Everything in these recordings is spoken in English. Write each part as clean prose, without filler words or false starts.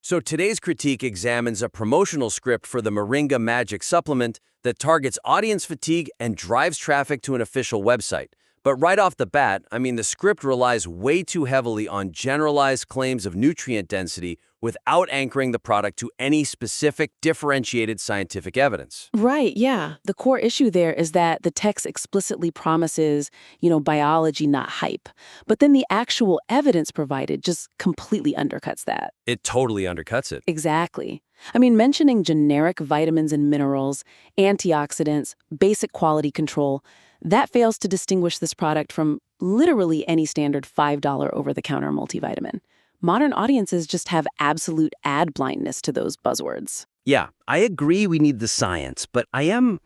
So today's critique examines a promotional script for the Moringa Magic supplement that targets audience fatigue and drives traffic to an official website. But right off the bat, the script relies way too heavily on generalized claims of nutrient density without anchoring the product to any specific differentiated scientific evidence. Right, yeah. The core issue there is that the text explicitly promises, biology, not hype. But then the actual evidence provided just completely undercuts that. It totally undercuts it. Exactly. Mentioning generic vitamins and minerals, antioxidants, basic quality control, that fails to distinguish this product from literally any standard $5 over-the-counter multivitamin. Modern audiences just have absolute ad blindness to those buzzwords. Yeah, I agree we need the science, but I'm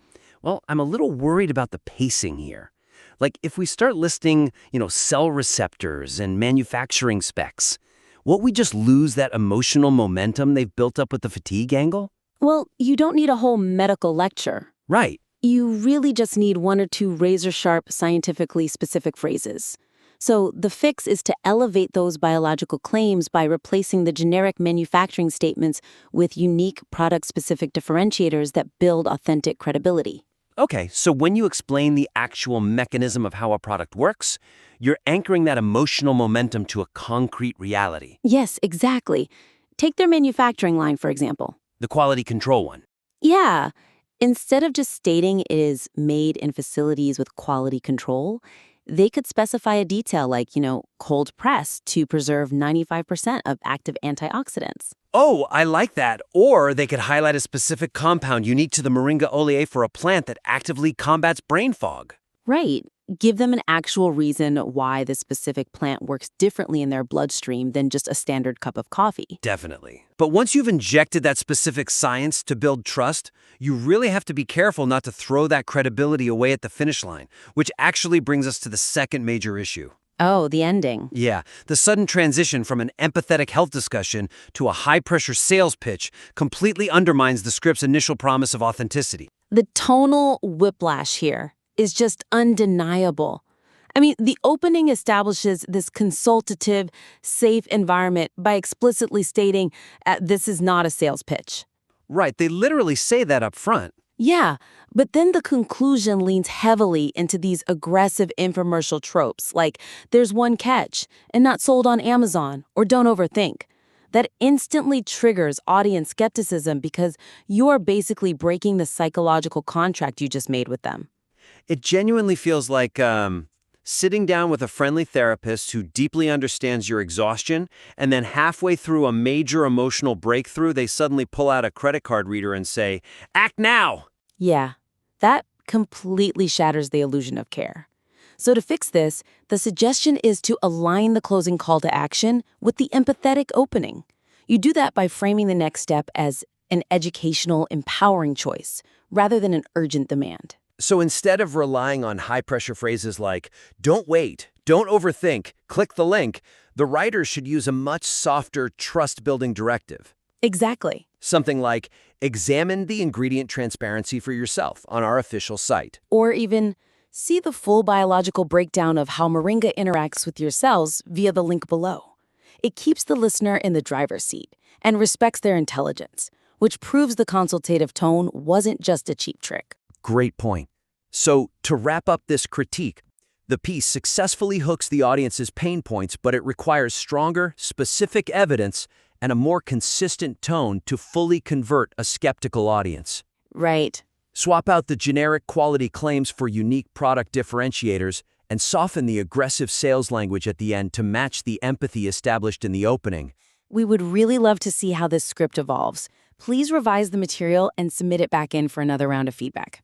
a little worried about the pacing here. Like, if we start listing, cell receptors and manufacturing specs, won't we just lose that emotional momentum they've built up with the fatigue angle? Well, you don't need a whole medical lecture. Right. You really just need one or two razor-sharp, scientifically specific phrases. So the fix is to elevate those biological claims by replacing the generic manufacturing statements with unique product-specific differentiators that build authentic credibility. Okay, so when you explain the actual mechanism of how a product works, you're anchoring that emotional momentum to a concrete reality. Yes, exactly. Take their manufacturing line, for example. The quality control one. Yeah. Instead of just stating it is made in facilities with quality control, they could specify a detail like, cold press to preserve 95% of active antioxidants. Oh, I like that. Or they could highlight a specific compound unique to the Moringa Oleifera plant that actively combats brain fog. Right. Give them an actual reason why this specific plant works differently in their bloodstream than just a standard cup of coffee. Definitely. But once you've injected that specific science to build trust, you really have to be careful not to throw that credibility away at the finish line, which actually brings us to the second major issue. Oh, the ending. Yeah, the sudden transition from an empathetic health discussion to a high-pressure sales pitch completely undermines the script's initial promise of authenticity. The tonal whiplash here is just undeniable. The opening establishes this consultative, safe environment by explicitly stating this is not a sales pitch. Right, they literally say that up front. Yeah, but then the conclusion leans heavily into these aggressive infomercial tropes, like there's one catch and not sold on Amazon or don't overthink. That instantly triggers audience skepticism because you're basically breaking the psychological contract you just made with them. It genuinely feels like sitting down with a friendly therapist who deeply understands your exhaustion, and then halfway through a major emotional breakthrough, they suddenly pull out a credit card reader and say, "Act now!" Yeah, that completely shatters the illusion of care. So to fix this, the suggestion is to align the closing call to action with the empathetic opening. You do that by framing the next step as an educational, empowering choice, rather than an urgent demand. So instead of relying on high-pressure phrases like, "Don't wait, don't overthink, click the link," the writers should use a much softer, trust-building directive. Exactly. Something like, "Examine the ingredient transparency for yourself on our official site." Or even, see the full biological breakdown of how Moringa interacts with your cells via the link below. It keeps the listener in the driver's seat and respects their intelligence, which proves the consultative tone wasn't just a cheap trick. Great point. So, to wrap up this critique, the piece successfully hooks the audience's pain points, but it requires stronger, specific evidence and a more consistent tone to fully convert a skeptical audience. Right. Swap out the generic quality claims for unique product differentiators and soften the aggressive sales language at the end to match the empathy established in the opening. We would really love to see how this script evolves. Please revise the material and submit it back in for another round of feedback.